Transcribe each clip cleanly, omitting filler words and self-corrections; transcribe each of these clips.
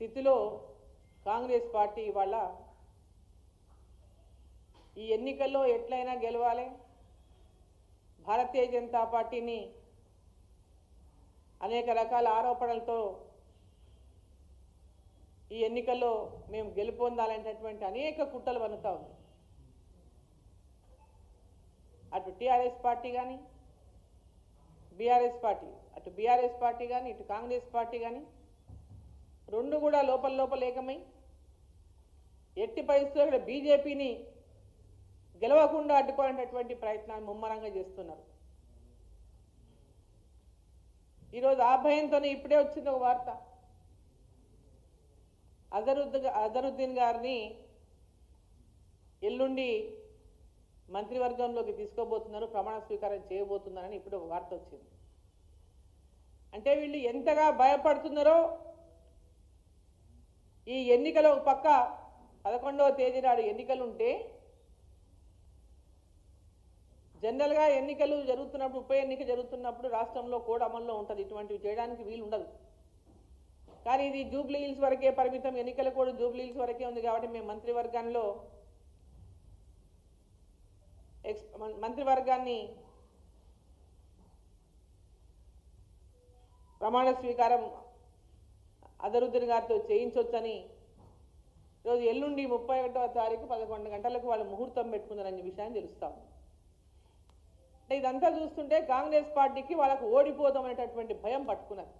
స్థితిలో కాంగ్రెస్ పార్టీ ఇవాళ ఈ ఎన్నికల్లో ఎట్లయినా గెలవాలి, భారతీయ జనతా పార్టీని అనేక రకాల ఆరోపణలతో ఈ ఎన్నికల్లో మేము గెలుపొందాలనేటటువంటి అనేక కుట్రలు వన్నుతా ఉంది. అటు టీఆర్ఎస్ పార్టీ కానీ బీఆర్ఎస్ పార్టీ, అటు బీఆర్ఎస్ పార్టీ కానీ ఇటు కాంగ్రెస్ పార్టీ కానీ రెండు కూడా లోపల ఏకమై ఎట్టి పరిస్థితుల్లో ఇక్కడ బీజేపీని గెలవకుండా అడ్డుకోవాలనేటటువంటి ప్రయత్నాన్ని ముమ్మరంగా చేస్తున్నారు. ఈరోజు ఆ భయంతోనే ఇప్పుడే వచ్చింది ఒక వార్త, అజరుద్దీన్ గారిని ఎల్లుండి మంత్రివర్గంలోకి తీసుకోబోతున్నారు, ప్రమాణ స్వీకారం చేయబోతున్నారని ఇప్పుడు ఒక వార్త వచ్చింది. అంటే వీళ్ళు ఎంతగా భయపడుతున్నారో, ఈ ఎన్నికలు ఒక పక్క 11వ తేదీ నాడు ఎన్నికలు ఉంటే జనరల్గా ఎన్నికలు జరుగుతున్నప్పుడు, ఉప ఎన్నిక జరుగుతున్నప్పుడు రాష్ట్రంలో కోడ్ అమల్లో ఉంటుంది, ఇటువంటివి చేయడానికి వీలు ఉండదు. కానీ ఇది జూబ్లీ హిల్స్ వరకే పరిమితం, ఎన్నికల కోడ్ జూబ్లీ హిల్స్ వరకే ఉంది కాబట్టి మేము మంత్రివర్గాన్ని ప్రమాణ స్వీకారం అజరుద్దీన్ గారితో చేయించవచ్చని ఈరోజు ఎల్లుండి 31వ తారీఖు 11 గంటలకు వాళ్ళు ముహూర్తం పెట్టుకున్నారనే విషయాన్ని తెలుస్తాం. అంటే ఇదంతా చూస్తుంటే కాంగ్రెస్ పార్టీకి వాళ్ళకు ఓడిపోతామనేటటువంటి భయం పట్టుకున్నది.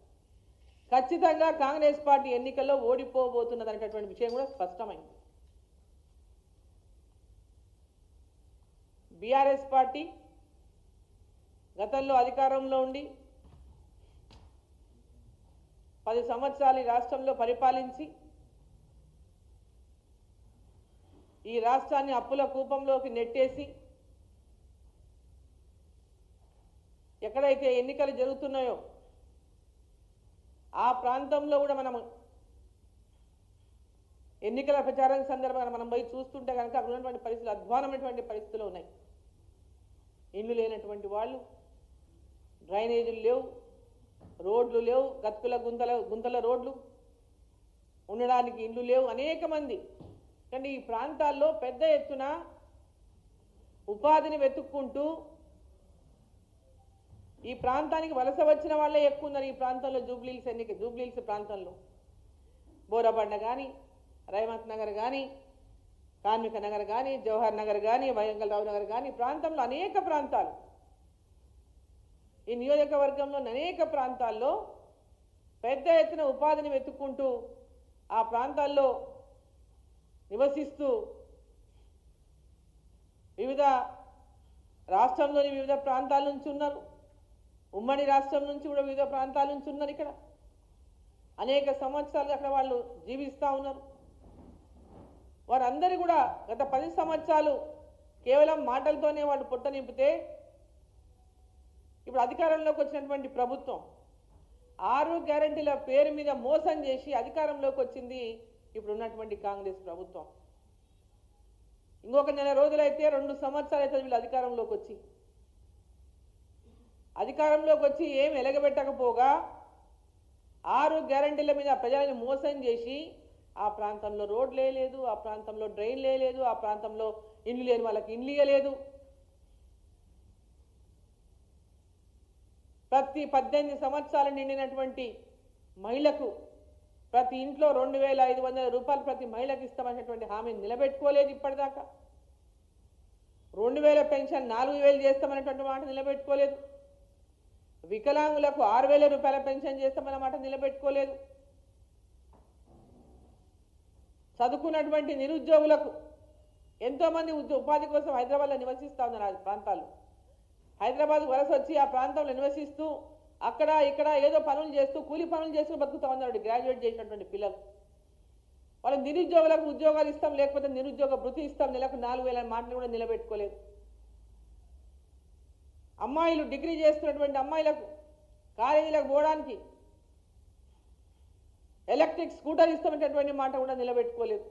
ఖచ్చితంగా కాంగ్రెస్ పార్టీ ఎన్నికల్లో ఓడిపోబోతున్నది అనేటటువంటి విషయం కూడా స్పష్టమైంది. బీఆర్ఎస్ పార్టీ గతంలో అధికారంలో ఉండి 10 సంవత్సరాలు ఈ రాష్ట్రంలో పరిపాలించి ఈ రాష్ట్రాన్ని అప్పుల కూపంలోకి నెట్టేసి ఎక్కడైతే ఎన్నికలు జరుగుతున్నాయో ఆ ప్రాంతంలో కూడా మనం ఎన్నికల ప్రచారం సందర్భంగా మనం పోయి చూస్తుంటే కనుక అక్కడ ఉన్నటువంటి పరిస్థితులు అధ్వానమైనటువంటి పరిస్థితులు ఉన్నాయి. ఇల్లు లేనటువంటి వాళ్ళు, డ్రైనేజీలు లేవు, రోడ్లు లేవు, గతుకుల గుంతల రోడ్లు, ఉండడానికి ఇండ్లు లేవు, అనేక మంది. కానీ ఈ ప్రాంతాల్లో పెద్ద ఎత్తున ఉపాధిని వెతుక్కుంటూ ఈ ప్రాంతానికి వలస వచ్చిన వాళ్ళే ఎక్కువ ఉన్నారు. ఈ ప్రాంతంలో జూబ్లీ హిల్స్ ప్రాంతంలో బోరబండ కానీ, రైమత్ నగర్ కానీ, కార్మిక నగర్ కానీ, జవహర్ నగర్ కానీ, వయంగల్ నగర్ కానీ, ప్రాంతంలో అనేక ప్రాంతాలు, ఈ నియోజకవర్గంలోని అనేక ప్రాంతాల్లో పెద్ద ఎత్తున ఉపాధిని వెతుక్కుంటూ ఆ ప్రాంతాల్లో నివసిస్తూ వివిధ రాష్ట్రంలోని వివిధ ప్రాంతాల నుంచి ఉన్నారు, ఉమ్మడి రాష్ట్రం నుంచి కూడా వివిధ ప్రాంతాల నుంచి ఉన్నారు. ఇక్కడ అనేక సంవత్సరాలు అక్కడ వాళ్ళు జీవిస్తూ ఉన్నారు. వారందరూ కూడా గత 10 సంవత్సరాలు కేవలం మాటలతోనే వాళ్ళు పొట్ట నింపితే ఇప్పుడు అధికారంలోకి వచ్చినటువంటి ప్రభుత్వం 6 గ్యారెంటీల పేరు మీద మోసం చేసి అధికారంలోకి వచ్చింది ఇప్పుడు ఉన్నటువంటి కాంగ్రెస్ ప్రభుత్వం. ఇంకొక నెల రోజులైతే 2 సంవత్సరాలు అయితే వీళ్ళు అధికారంలోకి వచ్చి ఏం ఎలగబెట్టకపోగా 6 గ్యారెంటీల మీద ప్రజలను మోసం చేసి ఆ ప్రాంతంలో రోడ్లే లేదు, ఆ ప్రాంతంలో డ్రైన్లే లేదు, ఆ ప్రాంతంలో ఇండ్లు లేని వాళ్ళకి ఇండ్లు ఇవ్వలేదు. ప్రతి 18 సంవత్సరాలు నిండినటువంటి మహిళకు ప్రతి ఇంట్లో 2500 రూపాయలు ప్రతి మహిళకు ఇస్తామనేటువంటి హామీని నిలబెట్టుకోలేదు. ఇప్పటిదాకా 2000 పెన్షన్ 4000 చేస్తామనేటువంటి మాట నిలబెట్టుకోలేదు. వికలాంగులకు 6000 రూపాయల పెన్షన్ చేస్తామన్న మాట నిలబెట్టుకోలేదు. చదువుకున్నటువంటి నిరుద్యోగులకు ఎంతోమంది ఉపాధి కోసం హైదరాబాద్లో నివసిస్తూ ఉన్నారు. ఆ ప్రాంతాల్లో హైదరాబాద్ వలస వచ్చి ఆ ప్రాంతంలో నివసిస్తూ అక్కడ ఇక్కడ ఏదో పనులు చేస్తూ కూలి పనులు చేస్తూ బతుకుతూ ఉన్నారు గ్రాడ్యుయేట్ చేసినటువంటి పిల్లలు. వాళ్ళు నిరుద్యోగులకు ఉద్యోగాలు ఇస్తాం, లేకపోతే నిరుద్యోగ భృతి ఇస్తాం, నెలకు 4000 మాటలు కూడా నిలబెట్టుకోలేదు. అమ్మాయిలు డిగ్రీ చేస్తున్నటువంటి అమ్మాయిలకు కాలేజీలకు పోవడానికి ఎలక్ట్రిక్ స్కూటర్ ఇస్తామనేటువంటి మాట కూడా నిలబెట్టుకోలేదు.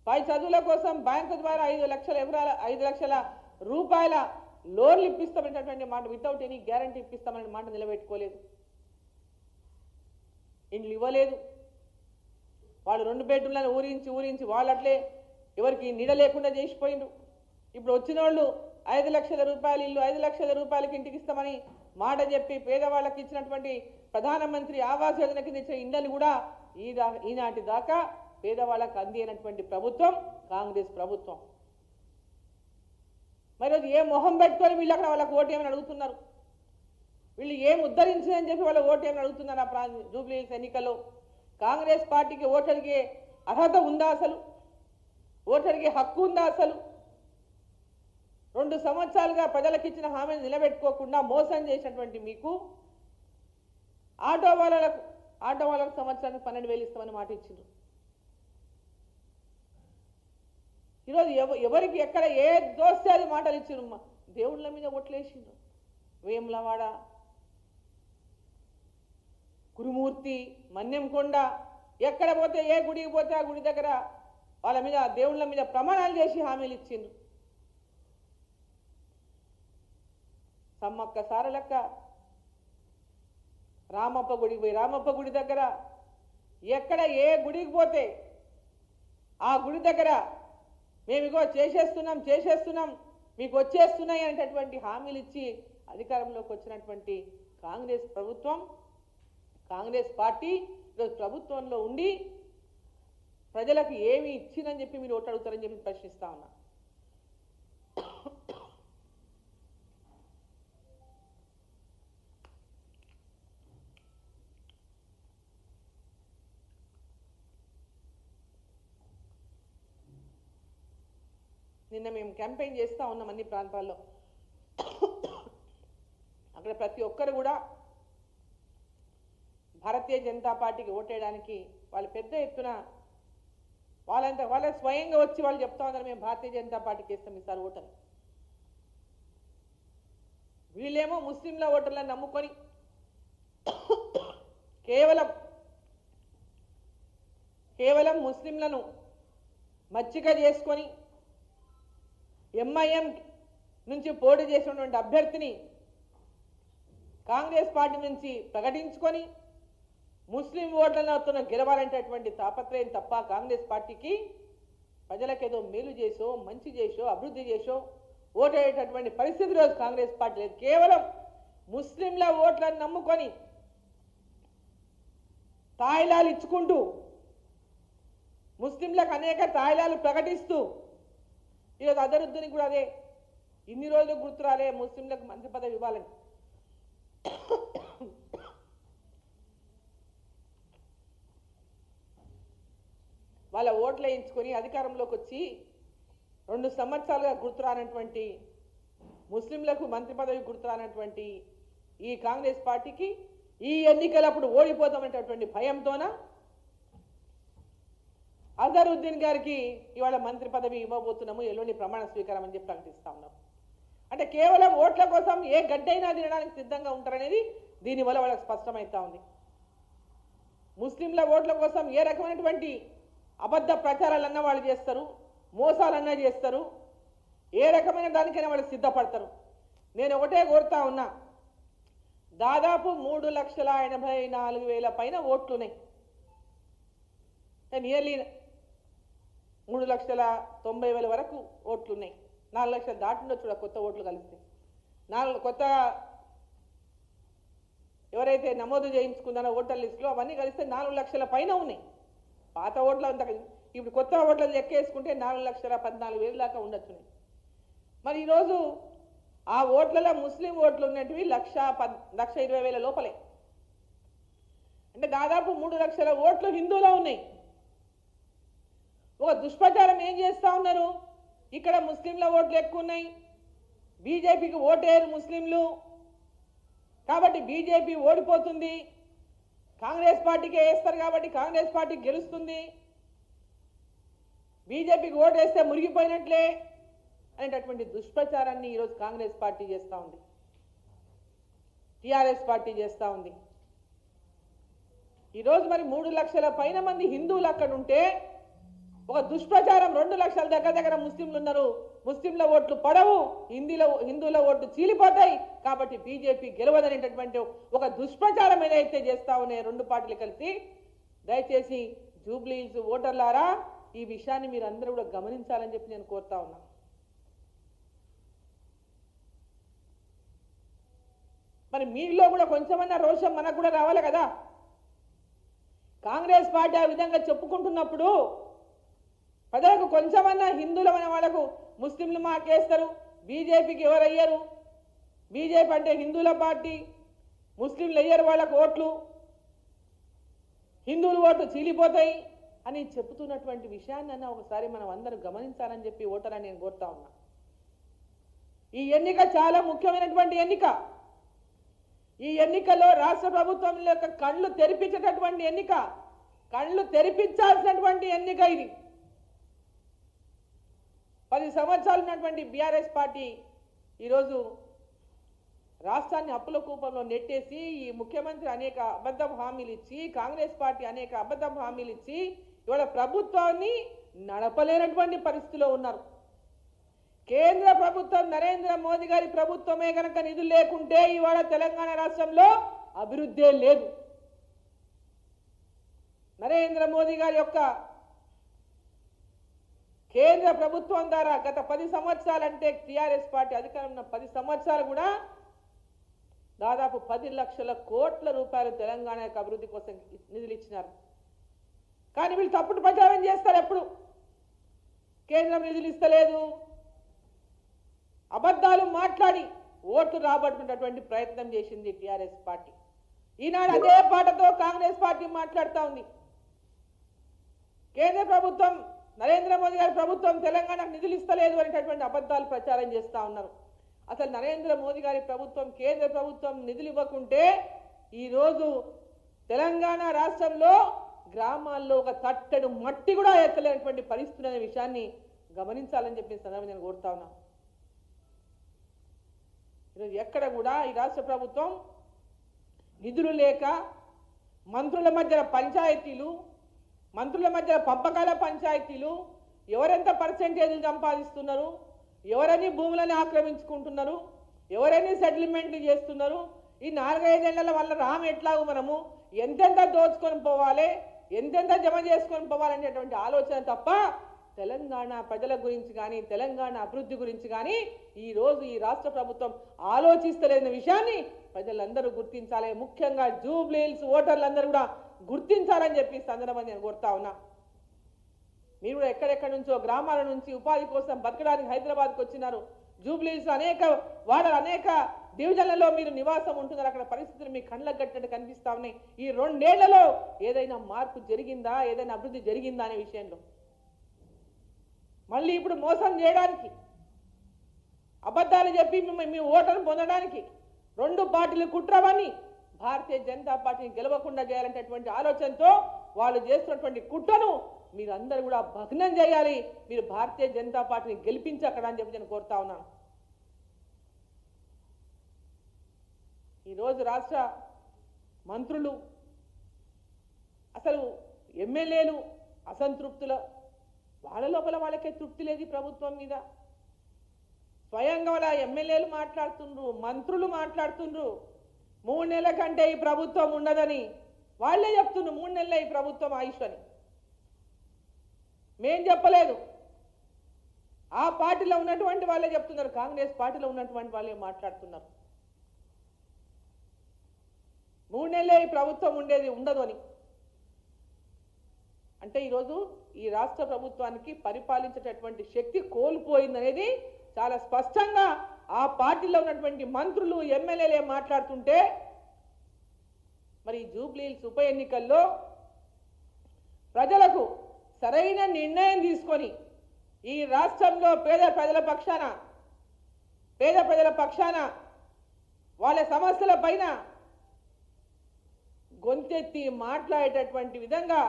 పై చదువుల కోసం బ్యాంకు ద్వారా 5 లక్షల రూపాయల లోన్లు ఇప్పిస్తామనేటువంటి మాట, వితౌట్ ఎనీ గ్యారంటీ ఇప్పిస్తామనే మాట నిలబెట్టుకోలేదు. ఇండ్లు ఇవ్వలేదు. వాళ్ళు 2 బెడ్రూమ్లను ఊరించి వాళ్ళు అట్లే ఎవరికి నీడ లేకుండా చేసిపోయిండ్రు. ఇప్పుడు వచ్చిన వాళ్ళు 5 లక్షల రూపాయలు ఇల్లు 5 లక్షల రూపాయలకి ఇంటికి ఇస్తామని మాట చెప్పి పేదవాళ్ళకి ఇచ్చినటువంటి ప్రధానమంత్రి ఆవాస్ యోజన కింద ఇచ్చిన ఇండ్లను కూడా ఈనాటి దాకా పేదవాళ్ళకు అందినటువంటి ప్రభుత్వం కాంగ్రెస్ ప్రభుత్వం. మరి ఏ మొహం పెట్టుకొని వీళ్ళు అక్కడ వాళ్ళకి ఓటేమని అడుగుతున్నారు? వీళ్ళు ఏం ఉద్ధరించిందని చెప్పి వాళ్ళ ఓటేమని అడుగుతున్నారు? ఆ జూబ్లీ హిల్స్ ఎన్నికల్లో కాంగ్రెస్ పార్టీకి ఓటడిగే అర్హత ఉందా? అసలు ఓటడిగే హక్కు ఉందా? అసలు 2 సంవత్సరాలుగా ప్రజలకు ఇచ్చిన హామీని నిలబెట్టుకోకుండా మోసం చేసినటువంటి మీకు ఆటో వాళ్ళకు సంవత్సరానికి 12,000 ఇస్తామని మాట ఇచ్చిండ్రు. ఈరోజు ఎవరికి ఎక్కడ ఏ దోస్తే అది మాటలు ఇచ్చిండ్రు. దేవుళ్ళ మీద ఓట్లేసిండ్రు. వేములవాడ, కురుమూర్తి, మన్యంకొండ, ఎక్కడ పోతే ఏ గుడికి పోతే ఆ గుడి దగ్గర వాళ్ళ మీద దేవుళ్ళ మీద ప్రమాణాలు చేసి హామీలు ఇచ్చిండ్రు. సమ్మక్క సారలక్క రామప్ప గుడికి పోయి రామప్ప గుడి దగ్గర ఎక్కడ ఏ గుడికి పోతే ఆ గుడి దగ్గర మేము ఇగో చేసేస్తున్నాం మీకు వచ్చేస్తున్నాయి అనేటటువంటి హామీలు ఇచ్చి అధికారంలోకి వచ్చినటువంటి కాంగ్రెస్ ప్రభుత్వం, కాంగ్రెస్ పార్టీ ఈరోజు ప్రభుత్వంలో ఉండి ప్రజలకు ఏమి ఇచ్చిందని చెప్పి మీరు ఓటు అడుగుతారని చెప్పి ప్రశ్నిస్తా ఉన్నా. నిన్న మేము క్యాంపెయిన్ చేస్తూ ఉన్నాం అన్ని ప్రాంతాల్లో. అక్కడ ప్రతి ఒక్కరు కూడా భారతీయ జనతా పార్టీకి ఓటేయడానికి వాళ్ళు పెద్ద ఎత్తున వాళ్ళ స్వయంగా వచ్చి వాళ్ళు చెప్తా ఉన్నారు మేము భారతీయ జనతా పార్టీకి వేస్తాం ఈసారి ఓటర్లు. వీళ్ళేమో ముస్లింల ఓటర్లను నమ్ముకొని కేవలం ముస్లింలను మచ్చిక చేసుకొని ఎంఐఎం నుంచి పోటీ చేసినటువంటి అభ్యర్థిని కాంగ్రెస్ పార్టీ నుంచి ప్రకటించుకొని ముస్లిం ఓట్లతో గెలవాలంటేటువంటి తాపత్రయం తప్ప కాంగ్రెస్ పార్టీకి ప్రజలకేదో మేలు చేసో మంచి చేసో అభివృద్ధి చేసో ఓటేటటువంటి పరిస్థితి రోజు కాంగ్రెస్ పార్టీ లేదు. కేవలం ముస్లింల ఓట్లను నమ్ముకొని తాయిలాలు ఇచ్చుకుంటూ ముస్లింలకు అనేక తాయిలాలు ప్రకటిస్తూ ఈరోజు అజరుద్దీన్ కూడా అదే ఇన్ని రోజులు గుర్తురాలే ముస్లింలకు మంత్రి పదవి ఇవ్వాలని. వాళ్ళ ఓట్లు వేయించుకొని అధికారంలోకి వచ్చి 2 సంవత్సరాలుగా గుర్తురానటువంటి ముస్లింలకు మంత్రి పదవి గుర్తురానటువంటి ఈ కాంగ్రెస్ పార్టీకి ఈ ఎన్నికలప్పుడు ఓడిపోతామనేటటువంటి భయంతోన అజరుద్దీన్ గారికి ఇవాళ మంత్రి పదవి ఇవ్వబోతున్నాము, ఎల్లుండి ప్రమాణ స్వీకారం అని చెప్పి ప్రకటిస్తా ఉన్నాం. అంటే కేవలం ఓట్ల కోసం ఏ గడ్డైనా తినడానికి సిద్ధంగా ఉంటారనేది దీనివల్ల వాళ్ళకి స్పష్టమవుతా ఉంది. ముస్లింల ఓట్ల కోసం ఏ రకమైనటువంటి అబద్ధ ప్రచారాలన్నా వాళ్ళు చేస్తారు, మోసాలన్నా చేస్తారు, ఏ రకమైన దానికైనా వాళ్ళు సిద్ధపడతారు. నేను ఒకటే కోరుతా ఉన్నా, దాదాపు 3,84,000 పైన ఓట్లున్నాయి. నియర్లీ 3,90,000 వరకు ఓట్లున్నాయి. 4 లక్షలు దాటిండొచ్చు కూడా కొత్త ఓట్లు కలిస్తే. కొత్త ఎవరైతే నమోదు చేయించుకున్నారో ఓటర్ లిస్టులో అవన్నీ కలిస్తే 4 లక్షల పైన ఉన్నాయి. పాత ఓట్లు అంత ఇప్పుడు కొత్త ఓట్ల లెక్క వేసుకుంటే 4,14,000 దాకా ఉండొచ్చు. మరి ఈరోజు ఆ ఓట్లలో ముస్లిం ఓట్లు ఉన్నటివి 1,20,000 లోపలే. అంటే దాదాపు 3 లక్షల ఓట్లు హిందూలో ఉన్నాయి. ఒక దుష్ప్రచారం ఏం చేస్తూ ఉన్నారు, ఇక్కడ ముస్లింల ఓట్లు ఎక్కువ ఉన్నాయి, బీజేపీకి ఓటేరు ముస్లింలు కాబట్టి బీజేపీ ఓడిపోతుంది, కాంగ్రెస్ పార్టీకే వేస్తారు కాబట్టి కాంగ్రెస్ పార్టీ గెలుస్తుంది, బీజేపీకి ఓటేస్తే మురిగిపోయినట్లే అనేటటువంటి దుష్ప్రచారాన్ని ఈరోజు కాంగ్రెస్ పార్టీ చేస్తూ ఉంది, టీఆర్ఎస్ పార్టీ చేస్తూ ఉంది. ఈరోజు మరి 3 లక్షల పైన మంది హిందువులు అక్కడ ఉంటే ఒక దుష్ప్రచారం 2 లక్షల దగ్గర ముస్లింలు ఉన్నారు, ముస్లింల ఓట్లు పడవు, హిందువుల ఓట్లు చీలిపోతాయి కాబట్టి బీజేపీ గెలవదనేటటువంటి ఒక దుష్ప్రచారం ఏదైతే చేస్తా ఉన్నాయి 2 పార్టీలు కలిసి, దయచేసి జూబ్లీ హిల్స్ ఓటర్లారా ఈ విషయాన్ని మీరు అందరూ కూడా గమనించాలని చెప్పి నేను కోరుతా ఉన్నా. మరి మీలో కూడా కొంచెమన్నా రోషం మనకు కూడా రావాలి కదా. కాంగ్రెస్ పార్టీ ఆ విధంగా చెప్పుకుంటున్నప్పుడు ప్రజలకు కొంచెమన్నా హిందువులమైన వాళ్ళకు ముస్లింలు మాకేస్తారు, బీజేపీకి ఎవరు అయ్యారు, బీజేపీ అంటే హిందువుల పార్టీ, ముస్లింలు అయ్యారు వాళ్ళకు ఓట్లు, హిందువులు ఓట్లు చీలిపోతాయి అని చెబుతున్నటువంటి విషయాన్ని ఒకసారి మనం అందరూ గమనించాలని చెప్పి ఓటర్ని నేను కోరుతా ఉన్నా. ఈ ఎన్నిక చాలా ముఖ్యమైనటువంటి ఎన్నిక. ఈ ఎన్నికలో రాష్ట్ర ప్రభుత్వం యొక్క కళ్ళు తెరిపించేటటువంటి ఎన్నిక, కళ్ళు తెరిపించాల్సినటువంటి ఎన్నిక ఇది. 10 సంవత్సరాలు ఉన్నటువంటి బీఆర్ఎస్ పార్టీ ఈరోజు రాష్ట్రాన్ని అప్పుల కూపంలో నెట్టేసి ఈ ముఖ్యమంత్రి అనేక అబద్ధపు హామీలు ఇచ్చి, కాంగ్రెస్ పార్టీ అనేక అబద్ధపు హామీలు ఇచ్చి ఇవాళ ప్రభుత్వాన్ని నడపలేనటువంటి పరిస్థితిలో ఉన్నారు. కేంద్ర ప్రభుత్వం నరేంద్ర మోదీ గారి ప్రభుత్వమే కనుక నిధులు లేకుంటే ఇవాళ తెలంగాణ రాష్ట్రంలో అభివృద్ధే లేదు. నరేంద్ర మోదీ గారి యొక్క కేంద్ర ప్రభుత్వం ద్వారా గత 10 సంవత్సరాలంటే టీఆర్ఎస్ పార్టీ అధికారంలో 10 సంవత్సరాలు కూడా దాదాపు 10 లక్షల కోట్ల రూపాయలు తెలంగాణ యొక్క అభివృద్ధి కోసం నిధులు ఇచ్చినారు. కానీ వీళ్ళు తప్పుడు ప్రచారం చేస్తారు. ఎప్పుడు కేంద్రం నిధులు ఇస్తలేదు, అబద్ధాలు మాట్లాడి ఓట్లు రాబట్టుకున్నటువంటి ప్రయత్నం చేసింది టీఆర్ఎస్ పార్టీ. ఈనాడు అదే పాటతో కాంగ్రెస్ పార్టీ మాట్లాడుతూ ఉంది. కేంద్ర ప్రభుత్వం నరేంద్ర మోదీ గారి ప్రభుత్వం తెలంగాణకు నిధులు ఇస్తలేదు అనేటటువంటి అబద్ధాలు ప్రచారం చేస్తూ ఉన్నారు. అసలు నరేంద్ర మోదీ గారి ప్రభుత్వం కేంద్ర ప్రభుత్వం నిధులు ఇవ్వకుంటే ఈరోజు తెలంగాణ రాష్ట్రంలో గ్రామాల్లో ఒక తట్టెడు మట్టి కూడా ఎత్తలేనటువంటి పరిస్థితులు అనే విషయాన్ని గమనించాలని చెప్పి సందర్భంగా నేను కోరుతా ఉన్నా. ఈరోజు ఎక్కడ కూడా ఈ రాష్ట్ర ప్రభుత్వం నిధులు లేక మంత్రుల మధ్య పంచాయతీలు, మంత్రుల మధ్య పంపకాల పంచాయతీలు, ఎవరెంత పర్సెంటేజ్లు సంపాదిస్తున్నారు, ఎవరని భూములని ఆక్రమించుకుంటున్నారు, ఎవరని సెటిల్మెంట్లు చేస్తున్నారు, ఈ 4-5 ఏళ్ల వల్ల రాము ఎట్లాగో మనము ఎంతెంత దోచుకొని పోవాలి, ఎంతెంత జమ చేసుకొని పోవాలనేటువంటి ఆలోచన తప్ప తెలంగాణ ప్రజల గురించి కానీ తెలంగాణ అభివృద్ధి గురించి కానీ ఈరోజు ఈ రాష్ట్ర ప్రభుత్వం ఆలోచిస్తలేని విషయాన్ని ప్రజలందరూ గుర్తించాలి. ముఖ్యంగా జూబ్లీ హిల్స్ ఓటర్లందరూ కూడా గుర్తించాలని చెప్పి సందర్భంగా నేను కోరుతా ఉన్నా. మీరు కూడా ఎక్కడెక్కడి నుంచో గ్రామాల నుంచి ఉపాధి కోసం బతకడానికి హైదరాబాద్కి వచ్చినారు. జూబ్లీ హిల్స్ అనేక వాడలు, అనేక డివిజన్లలో మీరు నివాసం ఉంటున్నారు. అక్కడ పరిస్థితులు మీ కళ్ళకు కట్టినట్టు కనిపిస్తా ఉన్నాయి. ఈ 2 ఏళ్లలో ఏదైనా మార్పు జరిగిందా, ఏదైనా అభివృద్ధి జరిగిందా అనే విషయంలో మళ్ళీ ఇప్పుడు మోసం చేయడానికి, అబద్ధాలు చెప్పి మీ ఓటర్ను పొందడానికి 2 పార్టీలు కుట్రవని భారతీయ జనతా పార్టీని గెలవకుండా చేయాలనేటటువంటి ఆలోచనతో వాళ్ళు చేస్తున్నటువంటి కుట్రను మీరందరూ కూడా భగ్నం చేయాలి. మీరు భారతీయ జనతా పార్టీని గెలిపించి అక్కడ అని చెప్పి నేను కోరుతా ఉన్నాను. ఈరోజు రాష్ట్ర మంత్రులు, అసలు ఎమ్మెల్యేలు అసంతృప్తుల వాళ్ళ లోపల వాళ్ళకే తృప్తి లేదు ప్రభుత్వం మీద. స్వయంగా వాళ్ళ ఎమ్మెల్యేలు మాట్లాడుతుండ్రు, మంత్రులు మాట్లాడుతుండ్రు 3 నెలల కంటే ఈ ప్రభుత్వం ఉండదని వాళ్ళే చెప్తుండ్రు. 3 నెలలే ఈ ప్రభుత్వం ఆయుష్ అని. మేం చెప్పలేదు, ఆ పార్టీలో ఉన్నటువంటి వాళ్ళే చెప్తున్నారు, కాంగ్రెస్ పార్టీలో ఉన్నటువంటి వాళ్ళే మాట్లాడుతున్నారు 3 నెలలే ఈ ప్రభుత్వం ఉండదు అని. అంటే ఈరోజు ఈ రాష్ట్ర ప్రభుత్వానికి పరిపాలించేటటువంటి శక్తి కోల్పోయిందనేది చాలా స్పష్టంగా ఆ పార్టీలో ఉన్నటువంటి మంత్రులు, ఎమ్మెల్యేలే మాట్లాడుతుంటే, మరి జూబ్లీ హిల్స్ ఉప ఎన్నికల్లో ప్రజలకు సరైన నిర్ణయం తీసుకొని ఈ రాష్ట్రంలో పేద ప్రజల పక్షాన వాళ్ళ సమస్యల పైన గొంతెత్తి మాట్లాడేటటువంటి విధంగా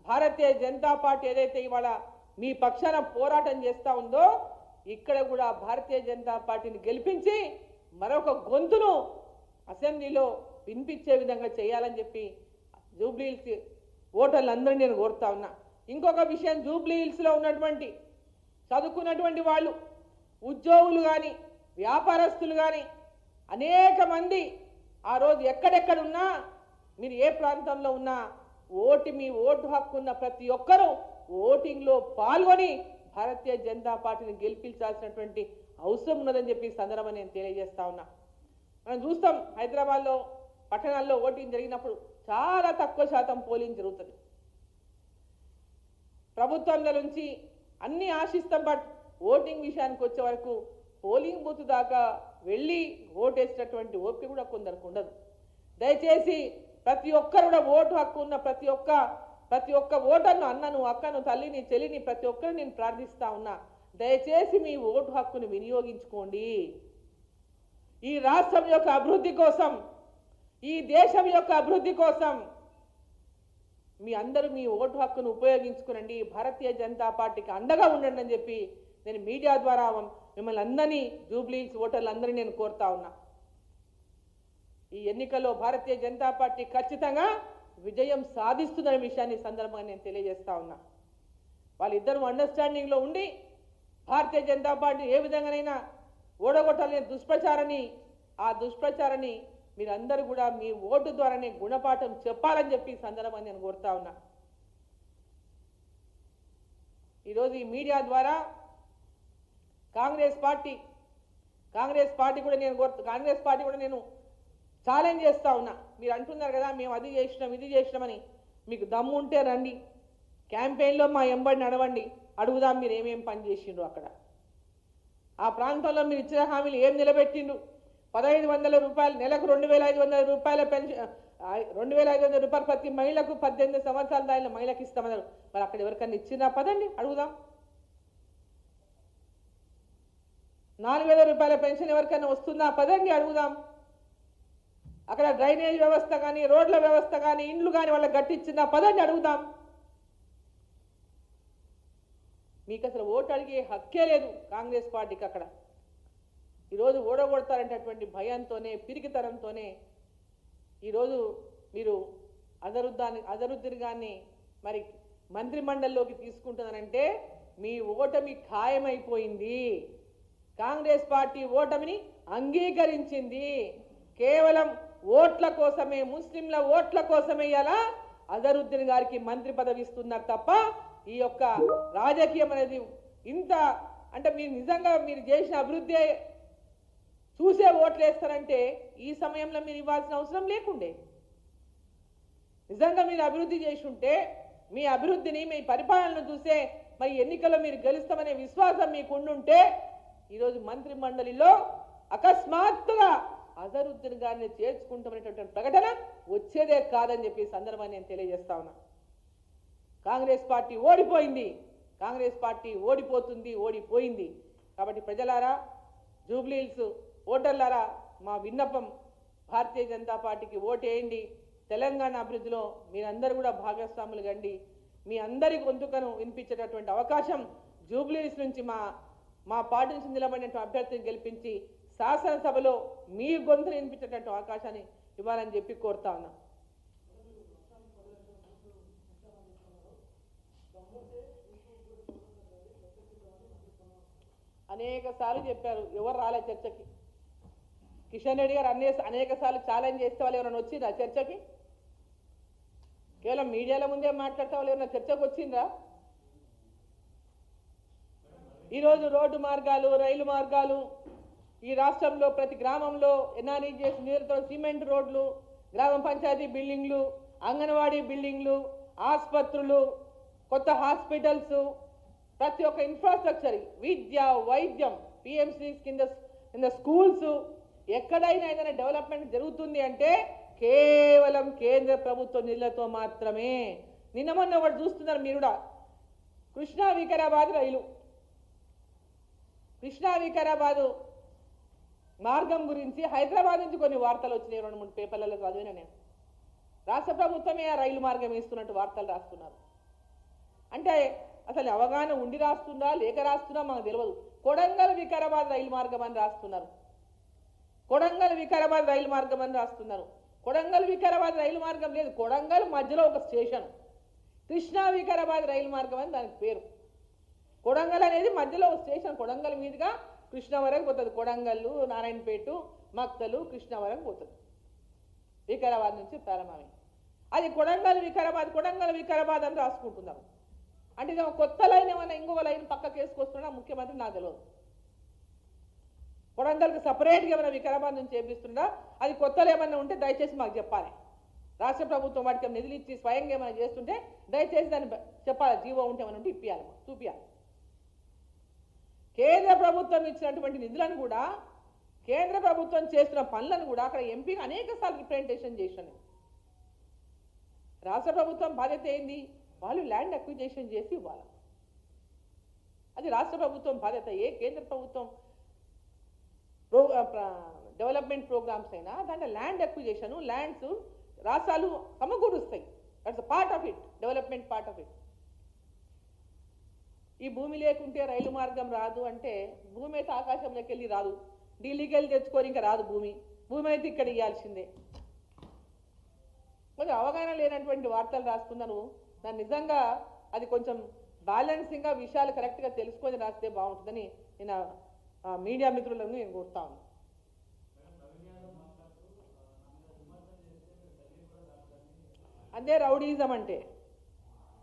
భారతీయ జనతా పార్టీ ఏదైతే ఇవాళ మీ పక్షాన పోరాటం చేస్తూ ఉందో, ఇక్కడ కూడా భారతీయ జనతా పార్టీని గెలిపించి మరొక గొంతును అసెంబ్లీలో వినిపించే విధంగా చేయాలని చెప్పి జూబ్లీ హిల్స్ ఓటర్లందరినీ నేను కోరుతా ఉన్నా. ఇంకొక విషయం, జూబ్లీ హిల్స్లో ఉన్నటువంటి చదువుకున్నటువంటి వాళ్ళు, ఉద్యోగులు కానీ వ్యాపారస్తులు కానీ అనేక మంది ఆ రోజు ఎక్కడెక్కడున్నా, మీరు ఏ ప్రాంతంలో ఉన్నా మీ ఓటు హక్కున్న ప్రతి ఒక్కరూ ఓటింగ్లో పాల్గొని భారతీయ జనతా పార్టీని గెలిపించాల్సినటువంటి అవసరం ఉన్నదని చెప్పి సందర్భంగా నేను తెలియజేస్తా ఉన్నా. మనం చూస్తాం హైదరాబాద్లో పట్టణాల్లో ఓటింగ్ జరిగినప్పుడు చాలా తక్కువ శాతం పోలింగ్ జరుగుతుంది. ప్రభుత్వంలో నుంచి అన్ని ఆశిస్తాం, బట్ ఓటింగ్ విషయానికి వచ్చే వరకు పోలింగ్ బూత్ దాకా వెళ్ళి ఓటేసేటటువంటి ఓపిక కూడా కొందరికి ఉండదు. దయచేసి ప్రతి ఒక్కరు కూడా ఓటు హక్కు ఉన్న ప్రతి ఒక్క ఓటర్ను, అన్నను, అక్కను, తల్లిని, చెల్లిని ప్రతి ఒక్కరు నేను ప్రార్థిస్తా ఉన్నా, దయచేసి మీ ఓటు హక్కును వినియోగించుకోండి. ఈ రాష్ట్రం యొక్క అభివృద్ధి కోసం, ఈ దేశం యొక్క అభివృద్ధి కోసం మీ అందరూ మీ ఓటు హక్కును ఉపయోగించుకునండి. భారతీయ జనతా పార్టీకి అండగా ఉండండి అని చెప్పి నేను మీడియా ద్వారా మిమ్మల్ని అందరినీ, జూబ్లీహిల్స్ ఓటర్లందరినీ నేను కోరుతా ఉన్నా. ఈ ఎన్నికల్లో భారతీయ జనతా పార్టీ ఖచ్చితంగా విజయం సాధిస్తుందనే విషయాన్ని సందర్భంగా నేను తెలియజేస్తా ఉన్నా. వాళ్ళిద్దరూ అండర్స్టాండింగ్లో ఉండి భారతీయ జనతా పార్టీ ఏ విధంగానైనా ఓడగొట్టాలనే దుష్ప్రచారాన్ని మీరందరూ కూడా మీ ఓటు ద్వారానే గుణపాఠం చెప్పాలని చెప్పి సందర్భంగా నేను కోరుతా ఉన్నా. ఈరోజు ఈ మీడియా ద్వారా కాంగ్రెస్ పార్టీ కూడా నేను ఛాలెంజ్ చేస్తా ఉన్నా. మీరు అంటున్నారు కదా మేము అది చేసినాం ఇది చేసినామని, మీకు దమ్ము ఉంటే రండి, క్యాంపెయిన్లో మా ఎంబడి నడవండి, అడుగుదాం మీరు ఏమేం పని చేసిండ్రు అక్కడ, ఆ ప్రాంతంలో మీరు ఇచ్చిన హామీలు ఏం నిలబెట్టిండ్రు. 1500 రూపాయలు నెలకు, 2500 రూపాయల పెన్షన్, 2500 రూపాయలు ప్రతి మహిళకు 18 సంవత్సరాల దానిలో మహిళకి ఇస్తామన్నారు. మరి అక్కడ ఎవరికన్నా ఇచ్చినా పదండి అడుగుదాం. 4000 రూపాయల పెన్షన్ ఎవరికైనా వస్తుందా పదండి అడుగుదాం. అక్కడ డ్రైనేజ్ వ్యవస్థ కానీ, రోడ్ల వ్యవస్థ కానీ, ఇండ్లు కానీ వాళ్ళకి గట్టించిందా పదండి అడుగుదాం. మీకు అసలు ఓటు అడిగే హక్కే లేదు కాంగ్రెస్ పార్టీకి. అక్కడ ఈరోజు ఓడగొడతారంటటువంటి భయంతోనే, పిరికితనంతోనే ఈరోజు మీరు అజరుద్దీన్ గారిని మరి మంత్రిమండలిలోకి తీసుకుంటున్నారంటే మీ ఓటమి ఖాయమైపోయింది. కాంగ్రెస్ పార్టీ ఓటమిని అంగీకరించింది. కేవలం ఓట్ల కోసమే, ముస్లింల ఓట్ల కోసమే ఇలా అజరుద్దీన్ గారికి మంత్రి పదవి ఇస్తున్నారు తప్ప ఈ యొక్క రాజకీయం అనేది ఇంత అంటే మీరు నిజంగా మీరు చేసిన అభివృద్ధి చూసే ఓట్లు వేస్తారంటే ఈ సమయంలో మీరు ఇవ్వాల్సిన అవసరం లేకుండే. నిజంగా మీరు అభివృద్ధి చేసి ఉంటే మీ అభివృద్ధిని, మీ పరిపాలనను చూసే మరి ఎన్నికల్లో మీరు గెలుస్తామనే విశ్వాసం మీకు ఉండుంటే ఈరోజు మంత్రి మండలిలో అకస్మాత్తుగా అజరుద్దీన్ గారిని చేర్చుకుంటామనేటువంటి ప్రకటన వచ్చేదే కాదని చెప్పి సందర్భాన్ని నేను తెలియజేస్తా ఉన్నా. కాంగ్రెస్ పార్టీ ఓడిపోయింది, కాంగ్రెస్ పార్టీ ఓడిపోయింది. కాబట్టి ప్రజలారా, జూబ్లీహిల్స్ ఓటర్లారా, మా విన్నపం భారతీయ జనతా పార్టీకి ఓటేయండి. తెలంగాణ అభివృద్ధిలో మీరందరూ కూడా భాగస్వాములు కండి. మీ అందరి గొంతుకను వినిపించేటటువంటి అవకాశం జూబ్లీహిల్స్ నుంచి మా పార్టీ నుంచి నిలబడినటువంటి అభ్యర్థిని గెలిపించి శాసనసభలో మీ గొంతును వినిపించేటటువంటి అవకాశాన్ని ఇవ్వాలని చెప్పి కోరుతా ఉన్నా. అనేక సార్లు చెప్పారు, ఎవరు రాలే చర్చకి. కిషన్ రెడ్డి గారు అనేక సార్లు ఛాలెంజ్ చేస్తే వాళ్ళు ఎవరైనా వచ్చిందా చర్చకి? కేవలం మీడియాల ముందే మాట్లాడితే వాళ్ళు ఎవరైనా చర్చకు వచ్చిందా? ఈరోజు రోడ్డు మార్గాలు, రైలు మార్గాలు, ఈ రాష్ట్రంలో ప్రతి గ్రామంలో ఎన్ఆర్ఈజీఎస్ నీరుతో సిమెంట్ రోడ్లు, గ్రామ పంచాయతీ బిల్డింగ్లు, అంగన్వాడీ బిల్డింగ్లు, ఆసుపత్రులు, కొత్త హాస్పిటల్స్, ప్రతి ఒక్క ఇన్ఫ్రాస్ట్రక్చర్, విద్య, వైద్యం, పిఎంసీస్ కింద స్కూల్స్, ఎక్కడైనా ఏదైనా డెవలప్మెంట్ జరుగుతుంది అంటే కేవలం కేంద్ర ప్రభుత్వ నిధులతో మాత్రమే. నిన్న మొన్న ఒకటి చూస్తున్నారు మీరు కూడా, కృష్ణా వికారాబాద్ రైలు, కృష్ణా వికారాబాద్ మార్గం గురించి హైదరాబాద్ నుంచి కొన్ని వార్తలు వచ్చినాయి, 2-3 పేపర్లలో చదివిన నేను. రాష్ట్ర ప్రభుత్వమే ఆ రైలు మార్గం వేస్తున్నట్టు వార్తలు రాస్తున్నారు. అంటే అసలు అవగాహన ఉండి రాస్తుందా లేక రాస్తున్నా మాకు తెలియదు. కొడంగల్ వికారాబాద్ రైలు మార్గం అని రాస్తున్నారు. కొడంగల్ వికారాబాద్ రైలు మార్గం అని రాస్తున్నారు. కొడంగల్ వికారాబాద్ రైలు మార్గం లేదు, కొడంగల్ మధ్యలో ఒక స్టేషన్, కృష్ణా వికారాబాద్ రైలు మార్గం అని దానికి పేరు. కొడంగల్ అనేది మధ్యలో ఒక స్టేషన్, కొడంగల్ మీదుగా కృష్ణ వరకు పోతుంది. కొడంగల్లు, నారాయణపేట, మక్తలు, కృష్ణ వరకు పోతుంది. వికారాబాద్ నుంచి ప్రారంభమై అది కొడంగల్ వికారాబాద్ అని రాసుకుంటున్నారు. అంటే ఇది కొత్త లైన్ ఏమైనా ఇంకొక లైన్ పక్కకు వేసుకొస్తున్నా ముఖ్యమంత్రి నాకు తెలియదు. కొడంగల్కి సపరేట్గా ఏమైనా వికారాబాద్ నుంచి చేపిస్తుందా, అది కొత్తలో ఏమైనా ఉంటే దయచేసి మాకు చెప్పాలి. రాష్ట్ర ప్రభుత్వం వాటికి నిధులు ఇచ్చి స్వయంగా ఏమైనా చేస్తుంటే దయచేసి దాన్ని చెప్పాలి. జీవో ఉంటే ఏమైనా ఉంటే ఇప్పియాలి, చూపించాలి. కేంద్ర ప్రభుత్వం ఇచ్చినటువంటి నిధులను కూడా, కేంద్ర ప్రభుత్వం చేస్తున్న పనులను కూడా అక్కడ ఎంపీగా అనేక సార్లు రిప్రజెంటేషన్ చేశాను. రాష్ట్ర ప్రభుత్వం బాధ్యత ఏంది? వాళ్ళు ల్యాండ్ అక్విజిషన్ చేసి ఇవ్వాలి. అది రాష్ట్ర ప్రభుత్వం బాధ్యత. ఏ కేంద్ర ప్రభుత్వం డెవలప్మెంట్ ప్రోగ్రామ్స్ అయినా దాంట్లో ల్యాండ్ అక్విజిషన్, ల్యాండ్స్ రాష్ట్రాలు సమకూరుస్తాయి. That's part of it, development part of it. ఈ భూమి లేకుంటే రైలు మార్గం రాదు అంటే, భూమి అయితే ఆకాశంలోకి వెళ్ళి రాదు, ఢిల్లీకి వెళ్ళి తెచ్చుకొని ఇంకా రాదు. భూమి అయితే ఇక్కడ ఇవ్వాల్సిందే. కొంచెం అవగాహన లేనటువంటి వార్తలు రాస్తున్నారు. దాన్ని నిజంగా అది కొంచెం బ్యాలెన్సింగ్గా విషయాలు కరెక్ట్గా తెలుసుకొని రాస్తే బాగుంటుందని నేను మీడియా మిత్రులను నేను కోరుతాను. అదే రౌడీజం అంటే.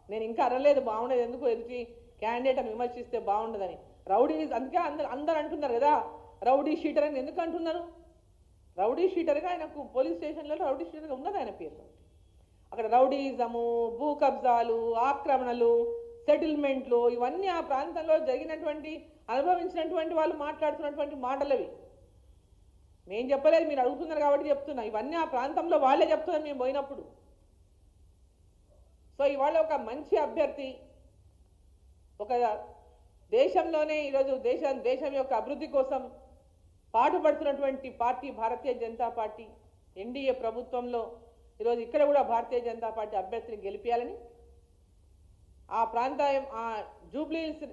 నేను ఇంకా అనలేదు బాగుండదు, ఎందుకు ఎదుటి క్యాండిడేట్ అని విమర్శిస్తే బాగుండదని. రౌడీజ్ అందుకే అందరు అంటున్నారు కదా రౌడీ షీటర్ అని. ఎందుకు అంటున్నారు? రౌడీ షీటర్గా ఆయనకు పోలీస్ స్టేషన్లో రౌడీ షీటర్గా ఉన్నది ఆయన పేరు. అక్కడ రౌడీజము, భూ కబ్జాలు, ఆక్రమణలు, సెటిల్మెంట్లు ఇవన్నీ ఆ ప్రాంతంలో జరిగినటువంటి అనుభవించినటువంటి వాళ్ళు మాట్లాడుతున్నటువంటి మాటలవి. మేము చెప్పలేదు, మీరు అడుగుతున్నారు కాబట్టి చెప్తున్నా. ఇవన్నీ ఆ ప్రాంతంలో వాళ్ళే చెప్తున్నారు మేము పోయినప్పుడు. సో ఇవాళ ఒక మంచి అభ్యర్థి, ఒక దేశంలోనే ఈరోజు దేశం యొక్క అభివృద్ధి కోసం పాటుపడుతున్నటువంటి party Bharatiya Janata party. NDA ప్రభుత్వంలో ఈరోజు ఇక్కడ కూడా భారతీయ జనతా పార్టీ అభ్యర్థిని గెలిపించాలని, ఆ ప్రాంతం ఆ జూబ్లీహిల్స్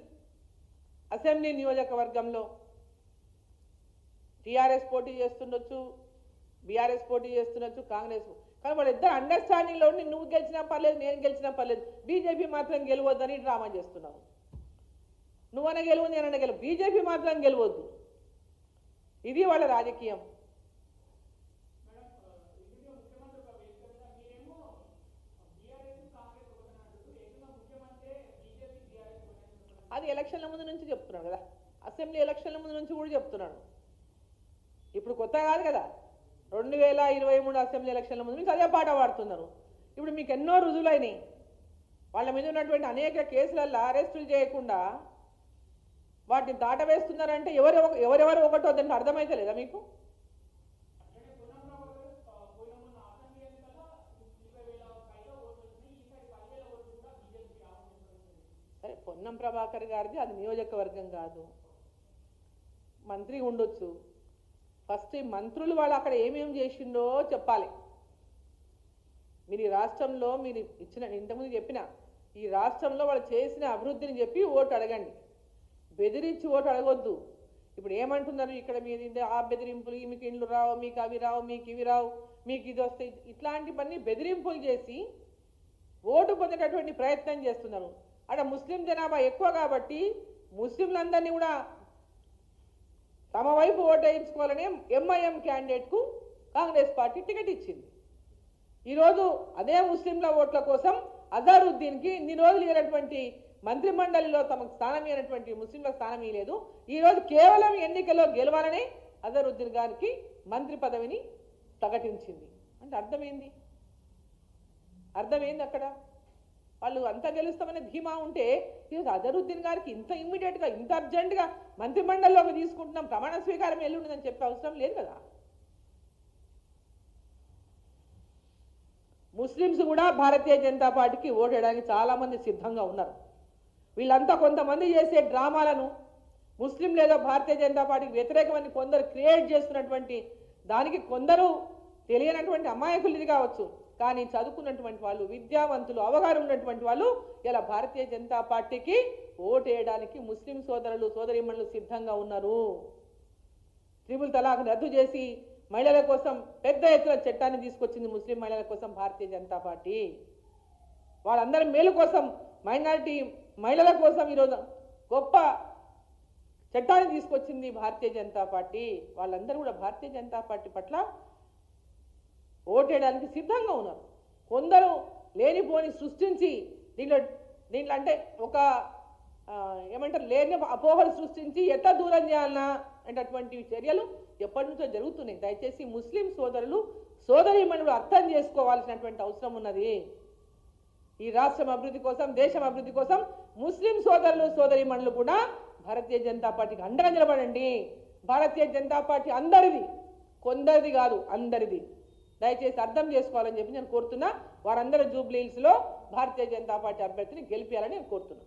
అసెంబ్లీ నియోజకవర్గంలో టీఆర్ఎస్ పోటీ చేస్తుండొచ్చు, బీఆర్ఎస్ పోటీ చేస్తుండొచ్చు, కాంగ్రెస్. కానీ వాళ్ళిద్దరు అండర్స్టాండింగ్లో ఉండి నువ్వు గెలిచినా పర్లేదు, నేను గెలిచినా పర్లేదు, బీజేపీ మాత్రం గెలవద్దని డ్రామా చేస్తున్నావు. నువ్వన గెలువు, నేనన్న గెలువు, బీజేపీ మాత్రం గెలవద్దు. ఇది వాళ్ళ రాజకీయం. అది ఎలక్షన్ల ముందు నుంచి చెప్తున్నాడు కదా, అసెంబ్లీ ఎలక్షన్ల ముందు నుంచి కూడా చెప్తున్నాడు. ఇప్పుడు కొత్త కాదు కదా, 2023 అసెంబ్లీ ఎలక్షన్ల ముందు నుంచి అదే పాట పాడుతున్నారు. ఇప్పుడు మీకు ఎన్నో రుజువులైనాయి. వాళ్ళ మీద ఉన్నటువంటి అనేక కేసులలో అరెస్టులు చేయకుండా వాటిని దాటవేస్తున్నారంటే ఎవరెవరు ఒకటో దాంట్లో అర్థమైతే లేదా మీకు? సరే, పొన్నం ప్రభాకర్ గారిది అది నియోజకవర్గం కాదు, మంత్రి ఉండొచ్చు. ఫస్ట్ ఈ మంత్రులు వాళ్ళు అక్కడ ఏమేమి చేసిండో చెప్పాలి. మీరు ఈ రాష్ట్రంలో మీరు ఇచ్చిన, ఇంతకుముందు చెప్పిన, ఈ రాష్ట్రంలో వాళ్ళు చేసిన అభివృద్ధిని చెప్పి ఓటు అడగండి, బెదిరించి ఓటు అడగొద్దు. ఇప్పుడు ఏమంటున్నారు ఇక్కడ మీరు ఆ బెదిరింపులు, మీకు ఇండ్లు రావు, మీకు అవి రావు, మీకు ఇవి రావు, మీకు ఇది వస్తాయి, ఇట్లాంటివన్నీ బెదిరింపులు చేసి ఓటు పొందేటటువంటి ప్రయత్నం చేస్తున్నారు. అక్కడ ముస్లిం జనాభా ఎక్కువ కాబట్టి ముస్లింలందరినీ కూడా తమ వైపు ఓటు వేయించుకోవాలని ఎంఐఎం క్యాండిడేట్కు కాంగ్రెస్ పార్టీ టికెట్ ఇచ్చింది. ఈరోజు అదే ముస్లింల ఓట్ల కోసం అజారుద్దీన్కి ఇన్ని రోజులు ఇవ్వనటువంటి మంత్రిమండలిలో తమకు స్థానం ఇవ్వనటువంటి ముస్లింల స్థానం ఇవ్వలేదు. ఈరోజు కేవలం ఎన్నికల్లో గెలవాలని అజారుద్దీన్ గారికి మంత్రి పదవిని ప్రకటించింది. అంటే అర్థమైంది అక్కడ వాళ్ళు అంతా గెలుస్తామనే ధీమా ఉంటే ఈరోజు అజరుద్దీన్ గారికి ఇంత ఇమ్మీడియట్గా, ఇంత అర్జెంటుగా మంత్రిమండలిలోకి తీసుకుంటున్నాం, ప్రమాణ స్వీకారం ఎల్లుండదని చెప్పే అవసరం లేదు కదా. ముస్లిమ్స్ కూడా భారతీయ జనతా పార్టీకి ఓటేయడానికి చాలామంది సిద్ధంగా ఉన్నారు. వీళ్ళంతా కొంతమంది చేసే డ్రామాలను ముస్లిం లేదా భారతీయ జనతా పార్టీకి వ్యతిరేకమని కొందరు క్రియేట్ చేస్తున్నటువంటి దానికి కొందరు తెలియనటువంటి అమాయకులు ఇది కావచ్చు, కానీ చదువుకున్నటువంటి వాళ్ళు, విద్యావంతులు, అవగాహన ఉన్నటువంటి వాళ్ళు ఇలా భారతీయ జనతా పార్టీకి ఓటేయడానికి ముస్లిం సోదరులు సోదరీమణులు సిద్ధంగా ఉన్నారు. త్రిపుల్ తలాక్ రద్దు చేసి మహిళల కోసం పెద్ద ఎత్తున చట్టాన్ని తీసుకొచ్చింది ముస్లిం మహిళల కోసం భారతీయ జనతా పార్టీ. వాళ్ళందరి మేలు కోసం, మైనారిటీ మహిళల కోసం ఈరోజు గొప్ప చట్టాన్ని తీసుకొచ్చింది భారతీయ జనతా పార్టీ. వాళ్ళందరూ కూడా భారతీయ జనతా పార్టీ పట్ల ఓటేయడానికి సిద్ధంగా ఉన్నారు. కొందరు లేనిపోని సృష్టించి దీంట్లో దీంట్లో అంటే ఒక ఏమంటారు లేని అపోహలు సృష్టించి ఎట్లా దూరం చేయాలన్నా అనేటటువంటి చర్యలు ఎప్పటి నుంచో జరుగుతున్నాయి. దయచేసి ముస్లిం సోదరులు సోదరీమణులు అర్థం చేసుకోవాల్సినటువంటి అవసరం ఉన్నది. ఈ రాష్ట్రం అభివృద్ధి కోసం, దేశం అభివృద్ధి కోసం ముస్లిం సోదరులు సోదరీమణులు కూడా భారతీయ జనతా పార్టీకి అండగా నిలబడండి. భారతీయ జనతా పార్టీ అందరిది, కొందరిది కాదు, అందరిది. దయచేసి అర్థం చేసుకోవాలని చెప్పి నేను కోరుతున్నా. వారందరూ జూబ్లీ హిల్స్లో భారతీయ జనతా పార్టీ అభ్యర్థిని గెలిపించాలని నేను కోరుతున్నా.